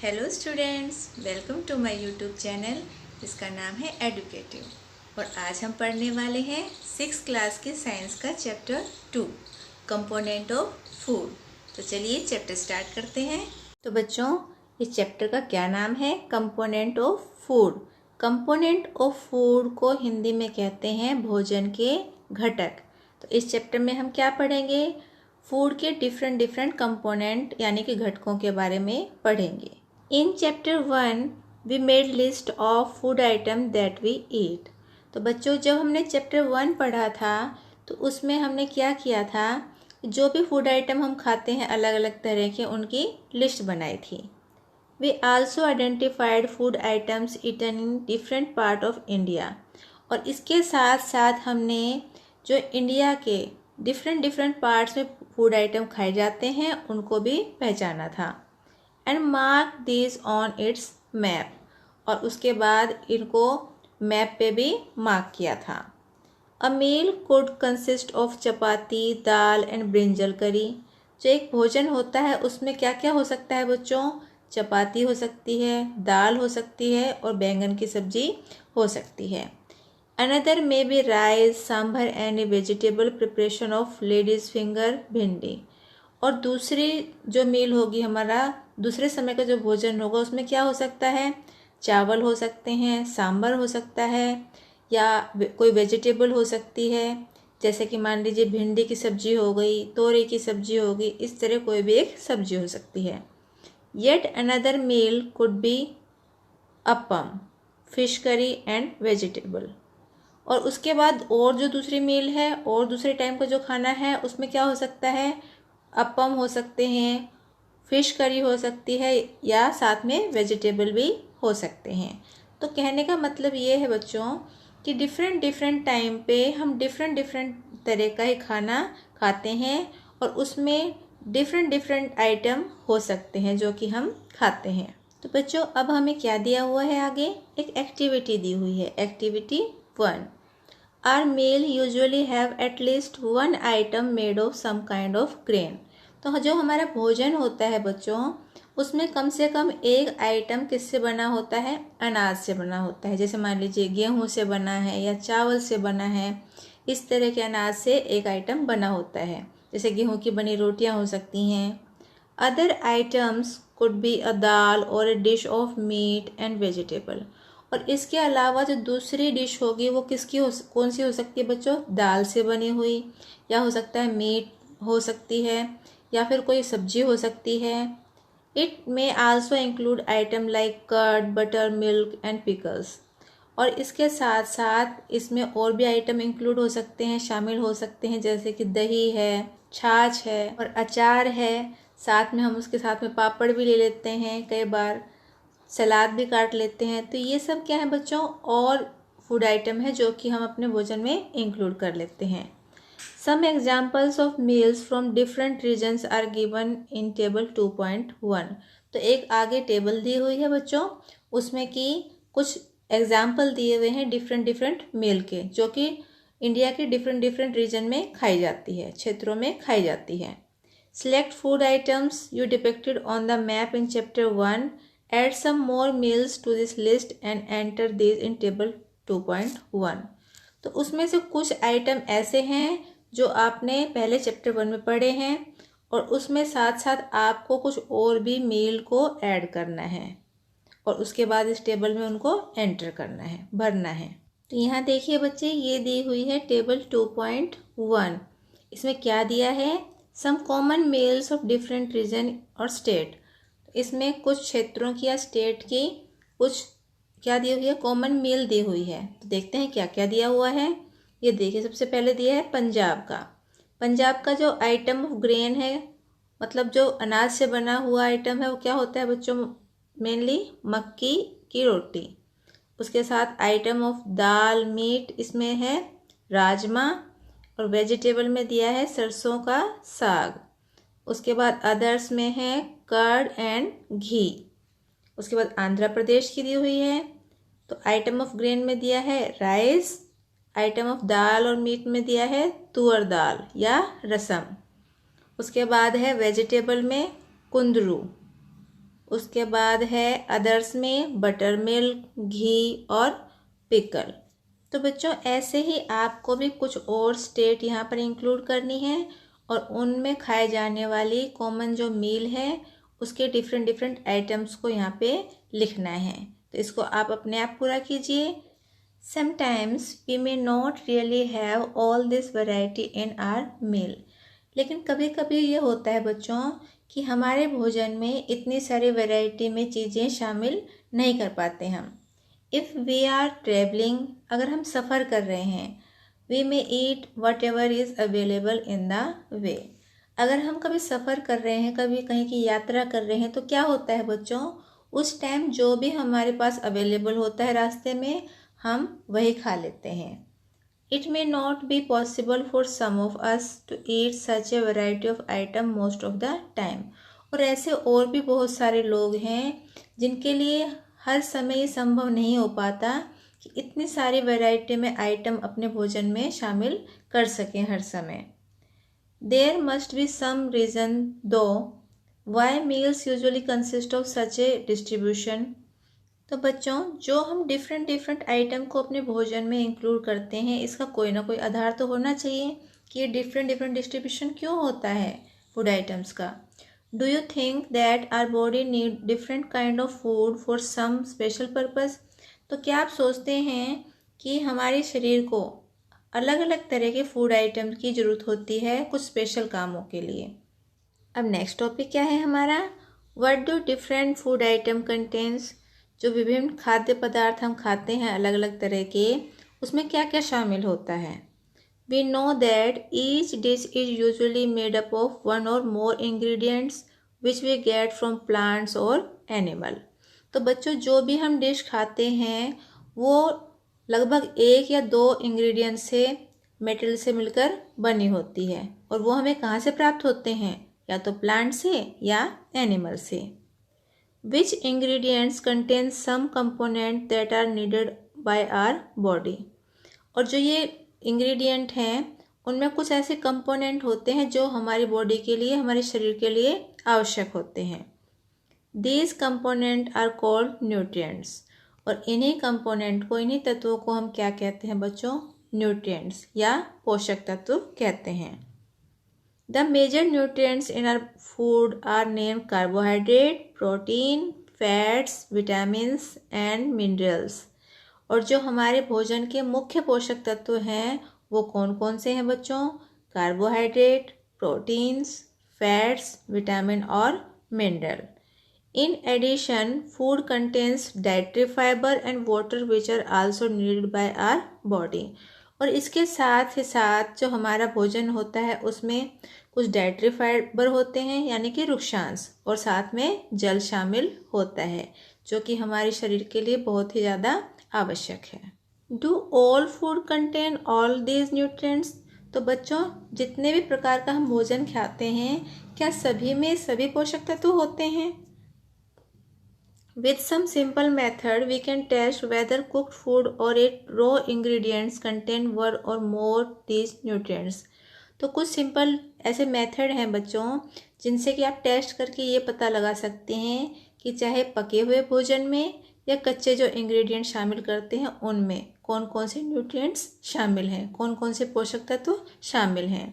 Hello students, welcome to my YouTube channel जिसका नाम है एडुकेटिव। और आज हम पढ़ने वाले हैं 6th क्लास के साइंस का चैप्टर 2 कंपोनेंट ऑफ फूड। तो चलिए चैप्टर स्टार्ट करते हैं। तो बच्चों, इस चैप्टर का क्या नाम है? Component of food. Component of food को हिंदी में कहते हैं भोजन के घटक। तो इस चैप्टर में हम क्या पढ़ेंगे? फूड के डिफरेंट कंपोनेंट यानी कि घटकों के बारे में पढ़ेंगे। In chapter 1 we made list of food item that we eat. तो बच्चों, जब हमने चैप्टर 1 पढ़ा था तो उसमें हमने क्या किया था? जो भी फूड आइटम हम खाते हैं अलग अलग तरह के, उनकी लिस्ट बनाई थी। We also identified food items eaten in different part of India. और इसके साथ साथ हमने जो इंडिया के डिफरेंट पार्ट्स में फूड आइटम खाए जाते हैं उनको भी पहचाना था। And mark this on its map. और उसके बाद इनको मैप पे भी मार्क किया था। A meal could consist of chapati, dal and brinjal curry. जो एक भोजन होता है उसमें क्या क्या हो सकता है बच्चों? चपाती हो सकती है, दाल हो सकती है और बैंगन की सब्जी हो सकती है। Another may be rice, sambar and vegetable preparation of ladies finger, भिंडी। और दूसरी जो मील होगी, हमारा दूसरे समय का जो भोजन होगा, उसमें क्या हो सकता है? चावल हो सकते हैं, सांभर हो सकता है, या कोई वेजिटेबल हो सकती है, जैसे कि मान लीजिए भिंडी की सब्जी हो गई, तोरी की सब्जी हो गई, इस तरह कोई भी एक सब्जी हो सकती है। Yet another meal could be appam, fish curry and vegetable. और उसके बाद और जो दूसरी मील है और दूसरे टाइम का जो खाना है उसमें क्या हो सकता है? अपम हो सकते हैं, फिश करी हो सकती है, या साथ में वेजिटेबल भी हो सकते हैं। तो कहने का मतलब ये है बच्चों कि डिफरेंट टाइम पे हम डिफरेंट तरह का ही खाना खाते हैं और उसमें डिफरेंट आइटम हो सकते हैं जो कि हम खाते हैं। तो बच्चों, अब हमें क्या दिया हुआ है? आगे एक एक्टिविटी दी हुई है, activity 1। Our meal usually have at least one item made of some kind of grain। तो जो हमारा भोजन होता है बच्चों, उसमें कम से कम एक आइटम किससे बना होता है? अनाज से बना होता है। जैसे मान लीजिए गेहूं से बना है या चावल से बना है, इस तरह के अनाज से एक आइटम बना होता है। जैसे गेहूं की बनी रोटियां हो सकती हैं। Other items could be a dal और a dish of meat and vegetable. और इसके अलावा जो दूसरी डिश होगी वो कौन सी हो सकती है बच्चों? दाल से बनी हुई, या हो सकता है मीट हो सकती है, या फिर कोई सब्जी हो सकती है। It may also include item like curd, butter, milk and pickles. और इसके साथ साथ इसमें और भी आइटम इंक्लूड हो सकते हैं, शामिल हो सकते हैं, जैसे कि दही है, छाछ है और अचार है। साथ में हम उसके साथ में पापड़ भी ले लेते हैं, कई बार सलाद भी काट लेते हैं। तो ये सब क्या है बच्चों? और फूड आइटम है जो कि हम अपने भोजन में इंक्लूड कर लेते हैं। Some examples of meals from different regions are given in table 2.1। तो एक आगे टेबल दी हुई है बच्चों, उसमें कि कुछ एग्जाम्पल दिए हुए हैं डिफरेंट मील के, जो कि इंडिया के डिफरेंट रीजन में खाई जाती है, क्षेत्रों में खाई जाती है। Select food items you depicted on the map in chapter 1। Add some more meals to this list and enter these in table 2.1। तो उसमें से कुछ आइटम ऐसे हैं जो आपने पहले चैप्टर 1 में पढ़े हैं, और उसमें साथ साथ आपको कुछ और भी मील को ऐड करना है और उसके बाद इस टेबल में उनको एंटर करना है, भरना है। तो यहाँ देखिए बच्चे, ये दी हुई है टेबल 2.1। इसमें क्या दिया है? Some common meals of different region और स्टेट। इसमें कुछ क्षेत्रों की या स्टेट की कुछ क्या दी हुई है? कॉमन मील दी हुई है। तो देखते हैं क्या क्या दिया हुआ है। ये देखिए, सबसे पहले दिया है पंजाब का। पंजाब का जो आइटम ऑफ ग्रेन है, मतलब जो अनाज से बना हुआ आइटम है, वो क्या होता है बच्चों? मेनली मक्की की रोटी। उसके साथ आइटम ऑफ दाल, मीट, इसमें है राजमा, और वेजिटेबल में दिया है सरसों का साग। उसके बाद अदर्स में है कर्ड एंड घी। उसके बाद आंध्र प्रदेश की दी हुई है। तो आइटम ऑफ ग्रेन में दिया है राइस। आइटम ऑफ दाल और मीट में दिया है तुअर दाल या रसम। उसके बाद है वेजिटेबल में कुंदरू। उसके बाद है अदर्स में बटर मिल्क, घी और पिकल। तो बच्चों ऐसे ही आपको भी कुछ और स्टेट यहाँ पर इंक्लूड करनी है और उनमें खाए जाने वाली कॉमन जो मील है उसके डिफरेंट डिफरेंट आइटम्स को यहाँ पे लिखना है। तो इसको आप अपने आप पूरा कीजिए। Sometimes we may not really have all this variety in our meal. लेकिन कभी कभी ये होता है बच्चों कि हमारे भोजन में इतनी सारी वैरायटी में चीज़ें शामिल नहीं कर पाते हम। इफ़ वी आर ट्रेवलिंग, अगर हम सफ़र कर रहे हैं, we may eat whatever is available in the way. अगर हम कभी सफ़र कर रहे हैं, कभी कहीं की यात्रा कर रहे हैं, तो क्या होता है बच्चों, उस टाइम जो भी हमारे पास अवेलेबल होता है रास्ते में हम वही खा लेते हैं। It may not be possible for some of us to eat such a variety of item most of the time। और ऐसे और भी बहुत सारे लोग हैं जिनके लिए हर समय ये संभव नहीं हो पाता कि इतनी सारी वैरायटी में आइटम अपने भोजन में शामिल कर सकें हर समय। There must be some reason though why meals usually consist of such a distribution। तो बच्चों जो हम डिफरेंट डिफरेंट आइटम को अपने भोजन में इंक्लूड करते हैं, इसका कोई ना कोई आधार तो होना चाहिए कि ये डिफरेंट डिफरेंट डिस्ट्रीब्यूशन क्यों होता है फूड आइटम्स का। Do you think that our body need different kind of food for some special purpose. तो क्या आप सोचते हैं कि हमारे शरीर को अलग अलग तरह के फूड आइटम की ज़रूरत होती है कुछ स्पेशल कामों के लिए। अब नेक्स्ट टॉपिक क्या है हमारा, what do different food item contains. जो विभिन्न खाद्य पदार्थ हम खाते हैं अलग अलग तरह के, उसमें क्या क्या शामिल होता है। We know that each dish is usually made up of one और more ingredients which we get from plants और एनिमल। तो बच्चों जो भी हम डिश खाते हैं वो लगभग एक या दो इंग्रेडिएंट से, मेटेरियल से मिलकर बनी होती है और वो हमें कहाँ से प्राप्त होते हैं, या तो प्लांट से या एनिमल से। Which ingredients contain some component that are needed by our body। और जो ये इंग्रेडिएंट हैं उनमें कुछ ऐसे कंपोनेंट होते हैं जो हमारी बॉडी के लिए, हमारे शरीर के लिए आवश्यक होते हैं। These component are called nutrients। और इन्हीं कंपोनेंट को, इन्हीं तत्वों को हम क्या कहते हैं बच्चों, न्यूट्रिएंट्स या पोषक तत्व कहते हैं। The major nutrients in our food are named carbohydrate, protein, fats, vitamins and minerals। और जो हमारे भोजन के मुख्य पोषक तत्व हैं वो कौन कौन से हैं बच्चों, कार्बोहाइड्रेट, प्रोटीन्स, फैट्स, विटामिन और mineral. In addition, food contains dietary fiber and water which are also needed by our body। और इसके साथ ही साथ जो हमारा भोजन होता है उसमें कुछ डाइटरी फाइबर होते हैं यानी कि वृक्षांश, और साथ में जल शामिल होता है जो कि हमारे शरीर के लिए बहुत ही ज़्यादा आवश्यक है। Do all food contain all these nutrients. तो बच्चों जितने भी प्रकार का हम भोजन खाते हैं क्या सभी में सभी पोषक तत्व होते हैं। With some simple method, we can test whether cooked food or its raw ingredients contain one or more these nutrients। तो कुछ सिंपल ऐसे मेथड हैं बच्चों जिनसे कि आप टेस्ट करके ये पता लगा सकते हैं कि चाहे पके हुए भोजन में या कच्चे जो इंग्रेडिएंट शामिल करते हैं उनमें कौन कौन से न्यूट्रिएंट्स शामिल हैं, कौन कौन से पोषक तत्व शामिल हैं।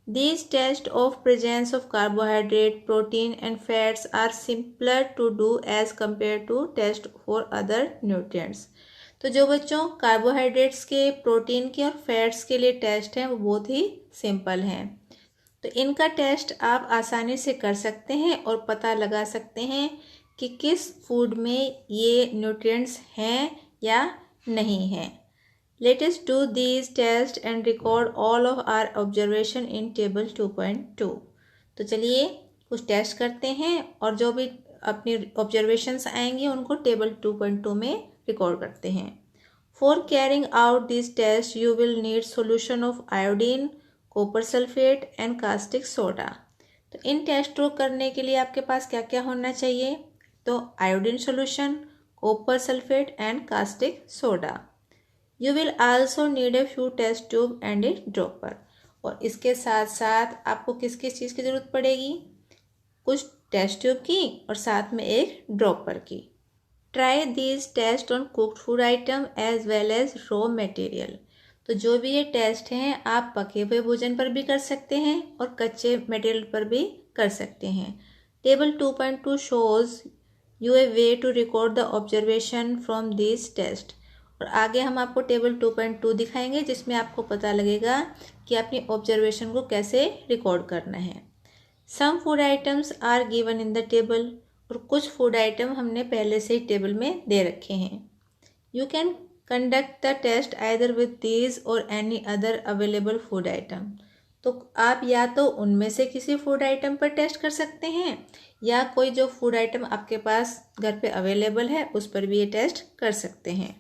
These tests of presence of carbohydrate, protein and fats are simpler to do as compared to test for other nutrients। तो जो बच्चों कार्बोहाइड्रेट्स के, प्रोटीन के और फैट्स के लिए टेस्ट हैं वो बहुत ही सिंपल हैं। तो इनका टेस्ट आप आसानी से कर सकते हैं और पता लगा सकते हैं कि किस फूड में ये न्यूट्रिएंट्स हैं या नहीं हैं। Let us do these tests and record all of our observation in table 2.2। तो चलिए कुछ टेस्ट करते हैं और जो भी अपनी ऑब्जर्वेशंस आएंगी उनको टेबल 2.2 में रिकॉर्ड करते हैं। For carrying out these tests, you will need solution of iodine, copper sulfate and caustic soda। तो इन टेस्ट को करने के लिए आपके पास क्या क्या होना चाहिए, तो iodine solution, copper sulphate and caustic soda. You will also need a few test tube and a dropper। और इसके साथ साथ आपको किस किस चीज़ की ज़रूरत पड़ेगी, कुछ टेस्ट ट्यूब की और साथ में एक ड्रॉपर की। Try these test on cooked food item as well as raw material. तो जो भी ये टेस्ट हैं आप पके हुए भोजन पर भी कर सकते हैं और कच्चे मटेरियल पर भी कर सकते हैं। Table 2.2 shows you a way to record the observation from this test. और आगे हम आपको टेबल 2.2 दिखाएंगे जिसमें आपको पता लगेगा कि अपनी ऑब्जर्वेशन को कैसे रिकॉर्ड करना है। Some food items are given in the table. और कुछ फूड आइटम हमने पहले से ही टेबल में दे रखे हैं। You can conduct the test either with these और any other available food item. तो आप या तो उनमें से किसी फूड आइटम पर टेस्ट कर सकते हैं या कोई जो फूड आइटम आपके पास घर पे अवेलेबल है उस पर भी ये टेस्ट कर सकते हैं।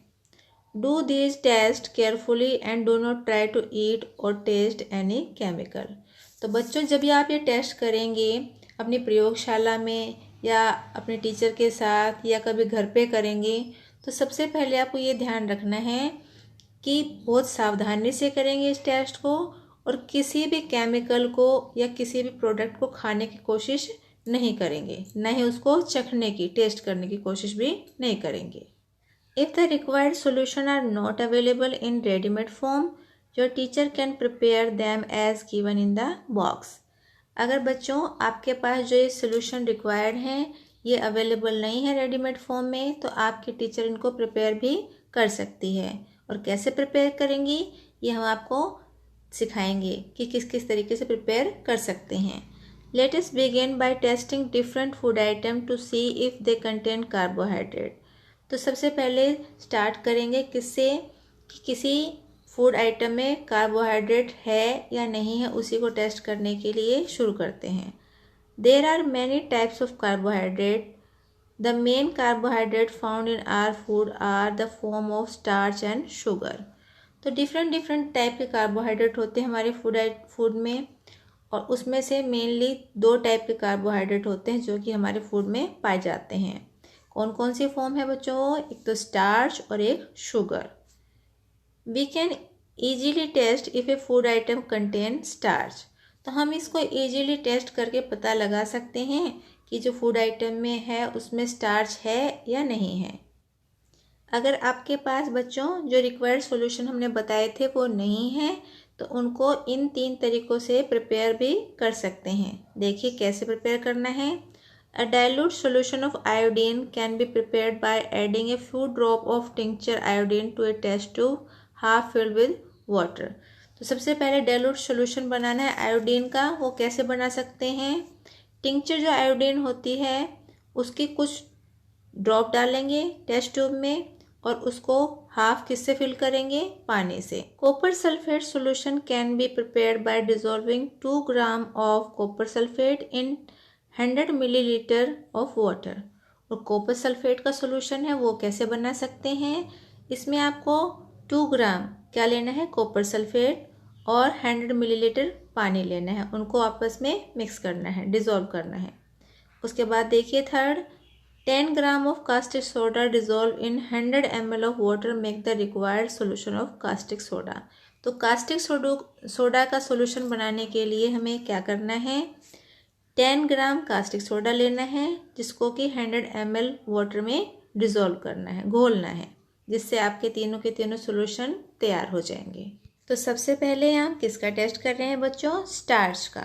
Do these test carefully and do not try to eat or test any chemical. तो बच्चों जब भी आप ये टेस्ट करेंगे अपनी प्रयोगशाला में या अपने टीचर के साथ या कभी घर पे करेंगे तो सबसे पहले आपको ये ध्यान रखना है कि बहुत सावधानी से करेंगे इस टेस्ट को और किसी भी केमिकल को या किसी भी प्रोडक्ट को खाने की कोशिश नहीं करेंगे, न ही उसको चखने की टेस्ट करने की कोशिश भी नहीं करेंगे। If the required solution are not available in readymade form your teacher can prepare them as given in the box. अगर बच्चों आपके पास जो ये सोल्यूशन रिक्वायर्ड हैं ये अवेलेबल नहीं है रेडीमेड फॉर्म में तो आपकी टीचर इनको प्रिपेयर भी कर सकती है। और कैसे प्रिपेयर करेंगी ये हम आपको सिखाएंगे कि किस किस तरीके से प्रिपेयर कर सकते हैं। Let us begin by testing different food item to see if they contain carbohydrate. तो सबसे पहले स्टार्ट करेंगे किससे कि किसी फूड आइटम में कार्बोहाइड्रेट है या नहीं है उसी को टेस्ट करने के लिए शुरू करते हैं। There are many types of carbohydrate. The main carbohydrate found in our food are the form of starch and sugar. तो डिफरेंट टाइप के कार्बोहाइड्रेट होते हैं हमारे फूड में और उसमें से मेनली 2 टाइप के कार्बोहाइड्रेट होते हैं जो कि हमारे फूड में पाए जाते हैं। कौन कौन सी फॉर्म है बच्चों? एक तो स्टार्च और एक sugar. We can easily test if a food item contain starch। तो हम इसको easily टेस्ट करके पता लगा सकते हैं कि जो फूड आइटम में है उसमें स्टार्च है या नहीं है। अगर आपके पास बच्चों जो रिक्वायर्ड सॉल्यूशन हमने बताए थे वो नहीं है तो उनको इन 3 तरीक़ों से प्रिपेयर भी कर सकते हैं। देखिए कैसे प्रिपेयर करना है। A dilute solution of iodine can be prepared by adding a few drop of tincture iodine to a test tube half filled with water. तो सबसे पहले डाइल्यूट सोल्यूशन बनाना है आयोडीन का। वो कैसे बना सकते हैं? टिंक्चर जो आयोडीन होती है उसकी कुछ ड्रॉप डालेंगे टेस्ट ट्यूब में और उसको हाफ किससे फिल करेंगे? पानी से। Copper sulphate solution can be prepared by dissolving 2 gram of copper sulphate in 100 millilitre of water. और कॉपर सल्फेट का सोल्यूशन है वो कैसे बना सकते हैं? इसमें आपको 2 ग्राम क्या लेना है? कॉपर सल्फेट और 100 मिलीलीटर पानी लेना है। उनको आपस में मिक्स करना है, डिज़ोल्व करना है। उसके बाद देखिए third, 10 gram of caustic soda dissolve in 100 ml of water make the required solution of caustic soda. तो कास्टिक सोडा का सोल्यूशन बनाने के लिए हमें क्या करना है? 10 ग्राम कास्टिक सोडा लेना है जिसको कि 100 ml वाटर में डिज़ोल्व करना है, घोलना है, जिससे आपके तीनों के तीनों सॉल्यूशन तैयार हो जाएंगे। तो सबसे पहले हम किसका टेस्ट कर रहे हैं बच्चों? स्टार्च का।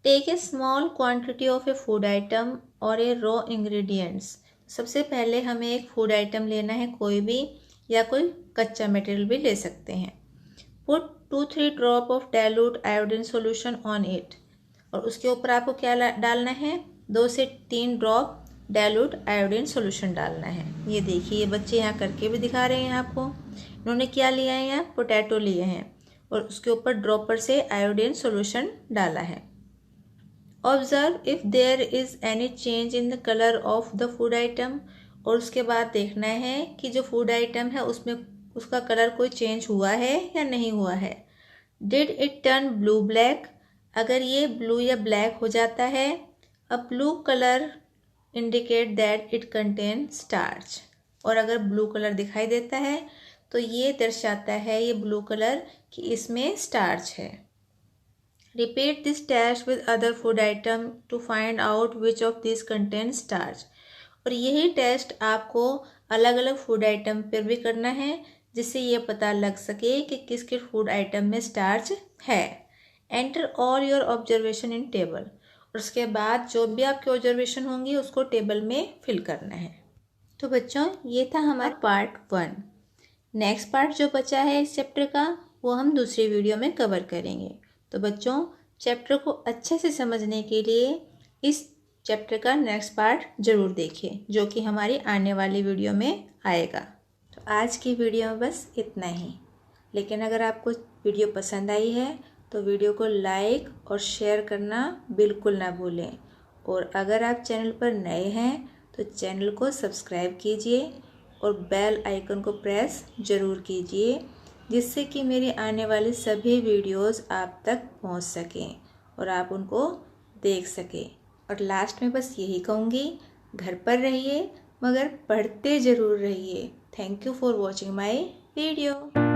Take a small quantity of a food item or a raw ingredients. सबसे पहले हमें एक फूड आइटम लेना है कोई भी या कोई कच्चा मटेरियल भी ले सकते हैं। Put 2-3 drop of dilute iodine solution on it. और उसके ऊपर आपको क्या डालना है? 2 से 3 ड्रॉप डाइल्यूट आयोडीन सॉल्यूशन डालना है। ये देखिए ये बच्चे यहाँ करके भी दिखा रहे हैं आपको। इन्होंने क्या लिया है? यहाँ पोटैटो लिए हैं और उसके ऊपर ड्रॉपर से आयोडीन सॉल्यूशन डाला है। Observe if there is any change in the colour of the food item. और उसके बाद देखना है कि जो फूड आइटम है उसमें उसका कलर कोई चेंज हुआ है या नहीं हुआ है। Did it turn blue black. अगर ये ब्लू या ब्लैक हो जाता है, a blue colour indicate that it contain starch. और अगर ब्लू कलर दिखाई देता है तो ये दर्शाता है ये ब्लू कलर कि इसमें स्टार्च है। Repeat this test with other food item to find out which of this contain starch. और यही टेस्ट आपको अलग अलग फूड आइटम पर भी करना है, जिससे ये पता लग सके कि किस किस फूड आइटम में स्टार्च है। Enter all your observation in table. और उसके बाद जो भी आपके ऑब्जर्वेशन होंगी उसको टेबल में फिल करना है। तो बच्चों, ये था हमारा पार्ट 1। नेक्स्ट पार्ट जो बचा है इस चैप्टर का, वो हम दूसरी वीडियो में कवर करेंगे। तो बच्चों, चैप्टर को अच्छे से समझने के लिए इस चैप्टर का नेक्स्ट पार्ट ज़रूर देखें, जो कि हमारी आने वाली वीडियो में आएगा। तो आज की वीडियो में बस इतना ही। लेकिन अगर आपको वीडियो पसंद आई है तो वीडियो को लाइक और शेयर करना बिल्कुल ना भूलें। और अगर आप चैनल पर नए हैं तो चैनल को सब्सक्राइब कीजिए और बेल आइकन को प्रेस ज़रूर कीजिए, जिससे कि मेरी आने वाली सभी वीडियोस आप तक पहुंच सकें और आप उनको देख सकें। और लास्ट में बस यही कहूँगी, घर पर रहिए मगर पढ़ते ज़रूर रहिए। Thank you for watching my video.